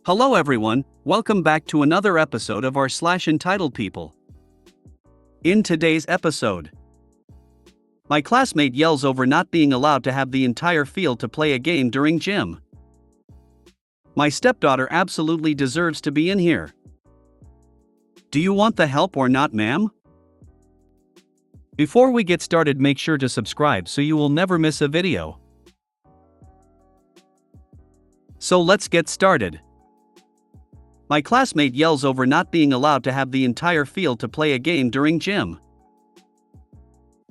Hello everyone, welcome back to another episode of our entitled people. In today's episode, my classmate yells over not being allowed to have the entire field to play a game during gym. My stepdaughter absolutely deserves to be in here. Do you want the help or not, ma'am? Before we get started, make sure to subscribe so you will never miss a video. So let's get started. My classmate yells over not being allowed to have the entire field to play a game during gym.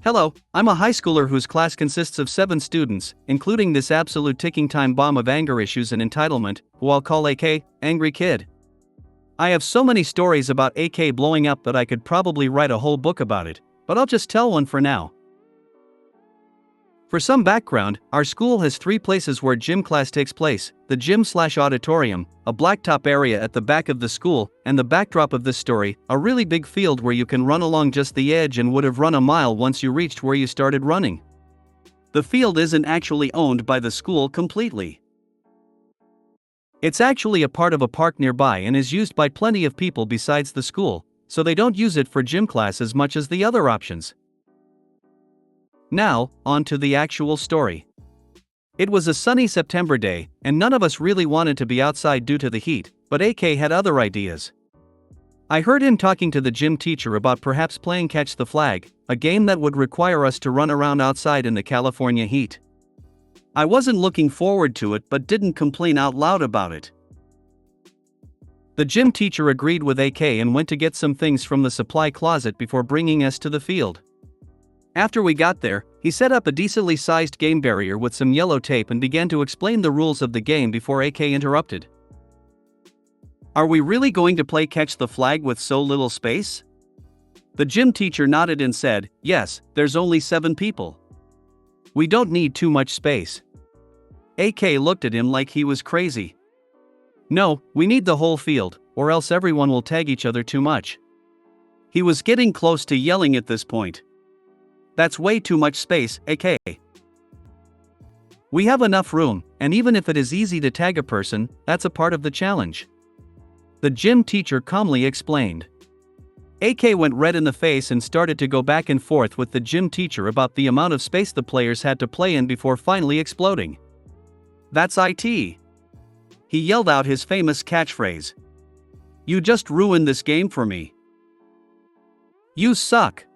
Hello, I'm a high schooler whose class consists of 7 students, including this absolute ticking time bomb of anger issues and entitlement, who I'll call AK, Angry Kid. I have so many stories about AK blowing up that I could probably write a whole book about it, but I'll just tell one for now. For some background, our school has 3 places where gym class takes place: the gym/auditorium, a blacktop area at the back of the school, and the backdrop of this story, a really big field where you can run along just the edge and would have run a mile once you reached where you started running. The field isn't actually owned by the school completely. It's actually a part of a park nearby and is used by plenty of people besides the school, so they don't use it for gym class as much as the other options. Now, on to the actual story. It was a sunny September day, and none of us really wanted to be outside due to the heat, but AK had other ideas. I heard him talking to the gym teacher about perhaps playing Catch the Flag, a game that would require us to run around outside in the California heat. I wasn't looking forward to it but didn't complain out loud about it. The gym teacher agreed with AK and went to get some things from the supply closet before bringing us to the field. After we got there, he set up a decently sized game barrier with some yellow tape and began to explain the rules of the game before AK interrupted. "Are we really going to play Catch the Flag with so little space?" The gym teacher nodded and said, "Yes, there's only 7 people. We don't need too much space." AK looked at him like he was crazy. "No, we need the whole field, or else everyone will tag each other too much." He was getting close to yelling at this point. "That's way too much space, AK. We have enough room, and even if it is easy to tag a person, that's a part of the challenge," the gym teacher calmly explained. AK went red in the face and started to go back and forth with the gym teacher about the amount of space the players had to play in before finally exploding. "That's IT." He yelled out his famous catchphrase. "You just ruined this game for me. You suck."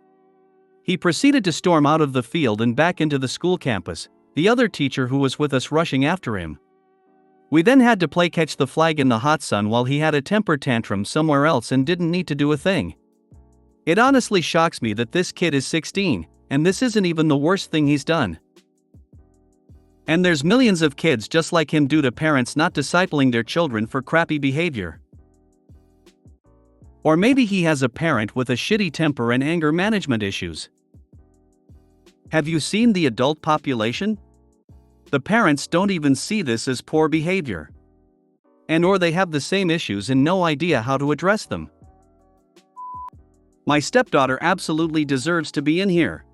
He proceeded to storm out of the field and back into the school campus, the other teacher who was with us rushing after him. We then had to play Catch the Flag in the hot sun while he had a temper tantrum somewhere else and didn't need to do a thing. It honestly shocks me that this kid is 16, and this isn't even the worst thing he's done. And there's millions of kids just like him due to parents not discipling their children for crappy behavior. Or maybe he has a parent with a shitty temper and anger management issues. Have you seen the adult population? The parents don't even see this as poor behavior. Or they have the same issues and no idea how to address them. My stepdaughter absolutely deserves to be in here.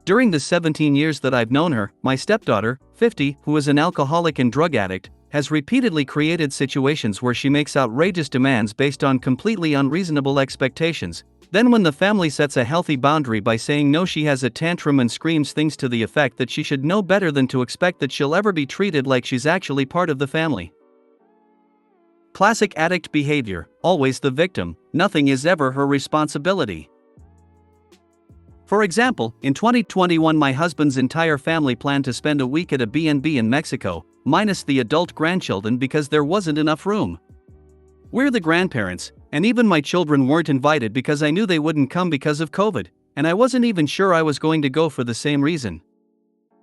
During the 17 years that I've known her, my stepdaughter, 50, who is an alcoholic and drug addict, has repeatedly created situations where she makes outrageous demands based on completely unreasonable expectations. Then when the family sets a healthy boundary by saying no, she has a tantrum and screams things to the effect that she should know better than to expect that she'll ever be treated like she's actually part of the family. Classic addict behavior, always the victim, nothing is ever her responsibility. For example, in 2021 my husband's entire family planned to spend a week at a B&B in Mexico, minus the adult grandchildren because there wasn't enough room. We're the grandparents, and even my children weren't invited because I knew they wouldn't come because of COVID, and I wasn't even sure I was going to go for the same reason.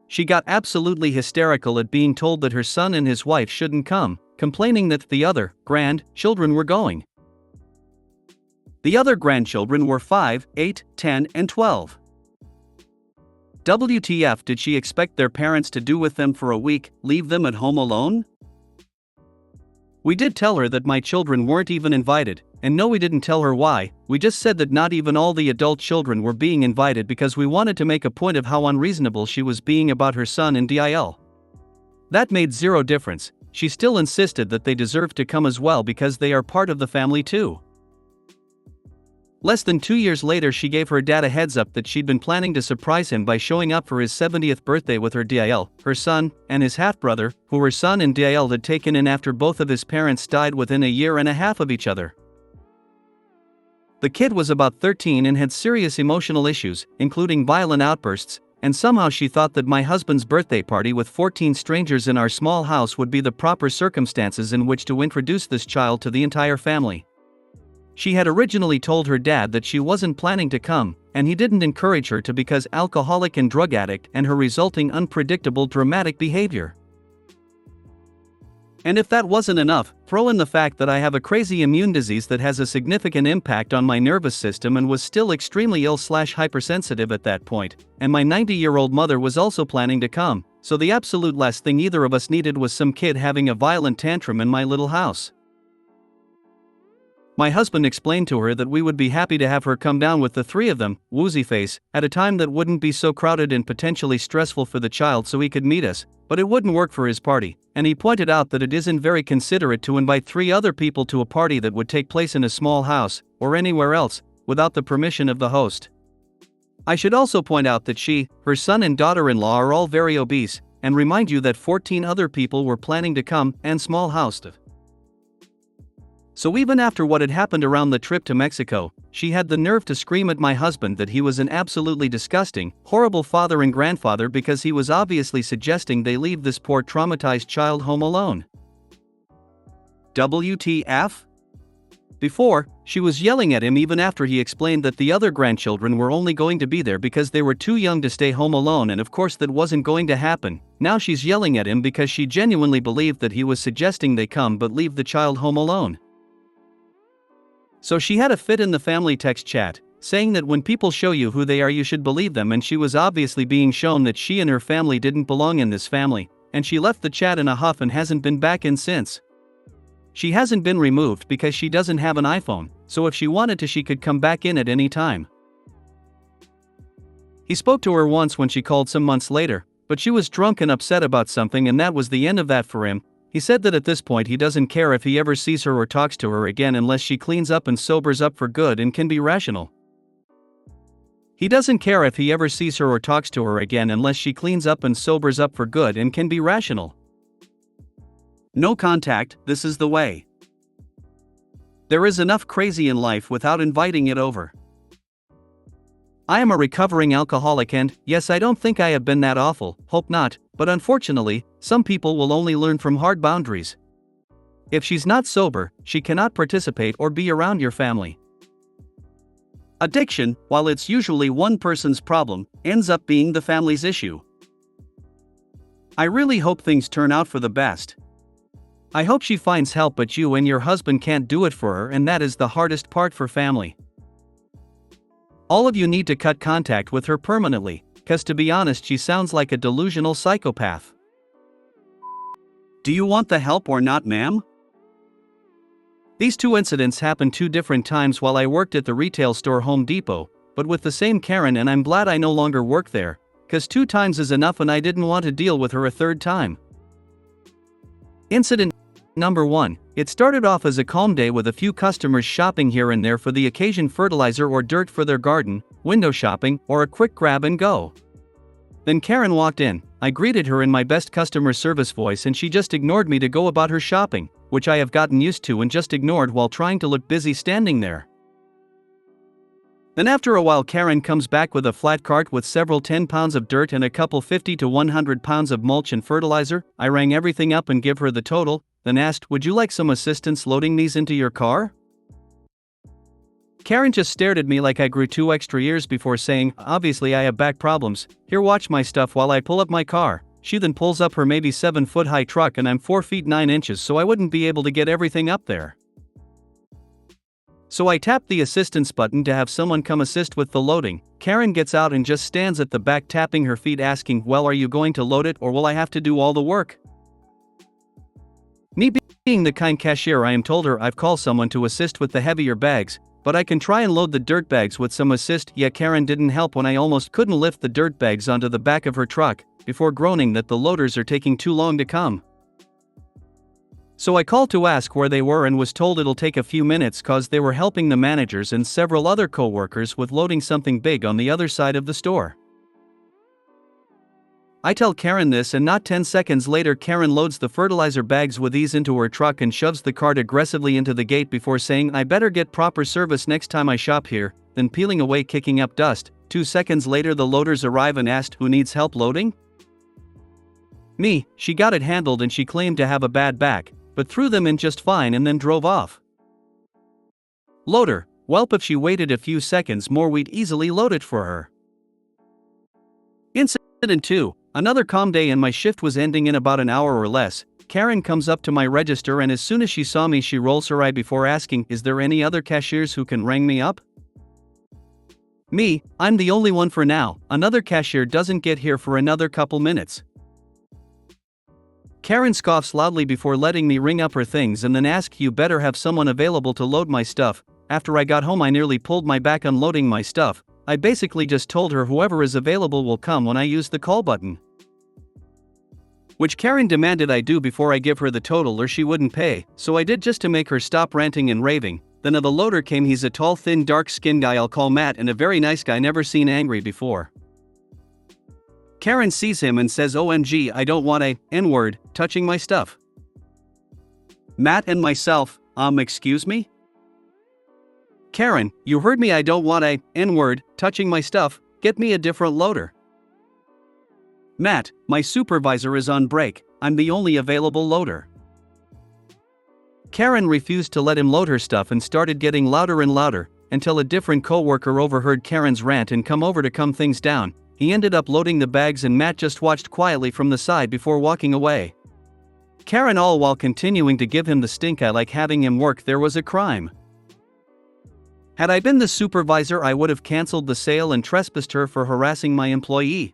She got absolutely hysterical at being told that her son and his wife shouldn't come, complaining that the other grandchildren were going. The other grandchildren were 5, 8, 10, and 12. WTF did she expect their parents to do with them for a week, leave them at home alone? We did tell her that my children weren't even invited, and no, we didn't tell her why. We just said that not even all the adult children were being invited because we wanted to make a point of how unreasonable she was being about her son and DIL. That made zero difference, she still insisted that they deserved to come as well because they are part of the family too. Less than 2 years later, she gave her dad a heads up that she'd been planning to surprise him by showing up for his 70th birthday with her DIL, her son, and his half-brother, who her son and DIL had taken in after both of his parents died within a year and a half of each other. The kid was about 13 and had serious emotional issues, including violent outbursts, and somehow she thought that my husband's birthday party with 14 strangers in our small house would be the proper circumstances in which to introduce this child to the entire family. She had originally told her dad that she wasn't planning to come, and he didn't encourage her to because alcoholic and drug addict and her resulting unpredictable dramatic behavior. And if that wasn't enough, throw in the fact that I have a crazy immune disease that has a significant impact on my nervous system and was still extremely ill/hypersensitive at that point, and my 90-year-old mother was also planning to come, so the absolute last thing either of us needed was some kid having a violent tantrum in my little house. My husband explained to her that we would be happy to have her come down with the three of them, woozy face, at a time that wouldn't be so crowded and potentially stressful for the child so he could meet us, but it wouldn't work for his party, and he pointed out that it isn't very considerate to invite 3 other people to a party that would take place in a small house, or anywhere else, without the permission of the host. I should also point out that she, her son and daughter-in-law are all very obese, and remind you that 14 other people were planning to come, and small housed. So even after what had happened around the trip to Mexico, she had the nerve to scream at my husband that he was an absolutely disgusting, horrible father and grandfather because he was obviously suggesting they leave this poor traumatized child home alone. WTF? Before, she was yelling at him even after he explained that the other grandchildren were only going to be there because they were too young to stay home alone, and of course that wasn't going to happen. Now she's yelling at him because she genuinely believed that he was suggesting they come but leave the child home alone. So she had a fit in the family text chat, saying that when people show you who they are you should believe them, and she was obviously being shown that she and her family didn't belong in this family, and she left the chat in a huff and hasn't been back in since. She hasn't been removed because she doesn't have an iPhone, so if she wanted to she could come back in at any time. He spoke to her once when she called some months later, but she was drunk and upset about something, and that was the end of that for him. He said that at this point he doesn't care if he ever sees her or talks to her again unless she cleans up and sobers up for good and can be rational. He doesn't care if he ever sees her or talks to her again unless she cleans up and sobers up for good and can be rational. No contact, this is the way. There is enough crazy in life without inviting it over. I am a recovering alcoholic and, yes, I don't think I have been that awful, hope not, but unfortunately, some people will only learn from hard boundaries. If she's not sober, she cannot participate or be around your family. Addiction, while it's usually one person's problem, ends up being the family's issue. I really hope things turn out for the best. I hope she finds help, but you and your husband can't do it for her, and that is the hardest part for family. All of you need to cut contact with her permanently, cause to be honest she sounds like a delusional psychopath. Do you want the help or not, ma'am? These 2 incidents happened 2 different times while I worked at the retail store Home Depot, but with the same Karen, and I'm glad I no longer work there, cause 2 times is enough and I didn't want to deal with her a 3rd time. Incident Number 1, it started off as a calm day with a few customers shopping here and there for the occasion, fertilizer or dirt for their garden, window shopping, or a quick grab and go. Then Karen walked in. I greeted her in my best customer service voice and she just ignored me to go about her shopping, which I have gotten used to and just ignored while trying to look busy standing there. Then after a while Karen comes back with a flat cart with several 10 pounds of dirt and a couple 50 to 100 pounds of mulch and fertilizer. I rang everything up and give her the total, then asked, "Would you like some assistance loading these into your car?" Karen just stared at me like I grew 2 extra years before saying, "Obviously I have back problems, here watch my stuff while I pull up my car." She then pulls up her maybe 7-foot high truck and I'm 4 feet 9 inches, so I wouldn't be able to get everything up there. So I tapped the assistance button to have someone come assist with the loading. Karen gets out and just stands at the back tapping her feet asking, "Well, are you going to load it or will I have to do all the work?" Me being the kind cashier I am, told her I've called someone to assist with the heavier bags, but I can try and load the dirt bags with some assist. Yeah, Karen didn't help when I almost couldn't lift the dirt bags onto the back of her truck, before groaning that the loaders are taking too long to come. So I called to ask where they were and was told it'll take a few minutes cause they were helping the managers and several other co-workers with loading something big on the other side of the store. I tell Karen this, and not 10 seconds later Karen loads the fertilizer bags with ease into her truck and shoves the cart aggressively into the gate before saying, "I better get proper service next time I shop here," then peeling away kicking up dust. 2 seconds later the loaders arrive and asked who needs help loading? Me. She got it handled and she claimed to have a bad back, but threw them in just fine and then drove off. Loader. Welp, if she waited a few seconds more we'd easily load it for her. Incident 2. Another calm day and my shift was ending in about an hour or less. Karen comes up to my register and as soon as she saw me she rolls her eye before asking, "Is there any other cashiers who can ring me up?" Me. I'm the only one for now. Another cashier doesn't get here for another couple minutes. Karen scoffs loudly before letting me ring up her things and then asks, "You better have someone available to load my stuff." After I got home I nearly pulled my back unloading my stuff. I basically just told her whoever is available will come when I use the call button. Which Karen demanded I do before I give her the total or she wouldn't pay, so I did just to make her stop ranting and raving. Then the loader came. He's a tall, thin, dark-skinned guy I'll call Matt, and a very nice guy, never seen angry before. Karen sees him and says, "OMG, I don't want a N-word touching my stuff." Matt and myself, excuse me? Karen, you heard me, I don't want a N-word touching my stuff, get me a different loader. Matt, my supervisor is on break, I'm the only available loader. Karen refused to let him load her stuff and started getting louder and louder, until a different co-worker overheard Karen's rant and come over to calm things down. He ended up loading the bags and Matt just watched quietly from the side before walking away. Karen, all while continuing to give him the stink eye like having him work there was a crime. Had I been the supervisor I would have cancelled the sale and trespassed her for harassing my employee.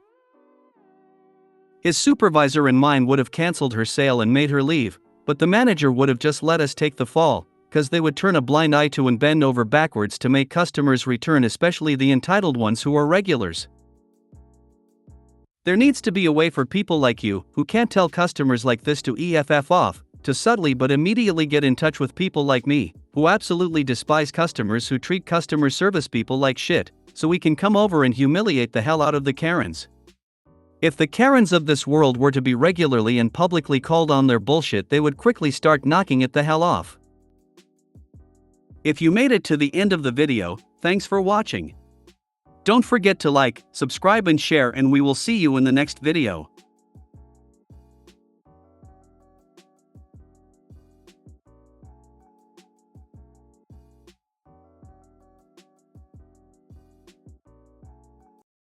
His supervisor and mine would have cancelled her sale and made her leave, but the manager would have just let us take the fall, cause they would turn a blind eye to and bend over backwards to make customers return, especially the entitled ones who are regulars. There needs to be a way for people like you, who can't tell customers like this to EFF off, to subtly but immediately get in touch with people like me, who absolutely despise customers who treat customer service people like shit, so we can come over and humiliate the hell out of the Karens. If the Karens of this world were to be regularly and publicly called on their bullshit, they would quickly start knocking it the hell off. If you made it to the end of the video, thanks for watching. Don't forget to like, subscribe and share, and we will see you in the next video.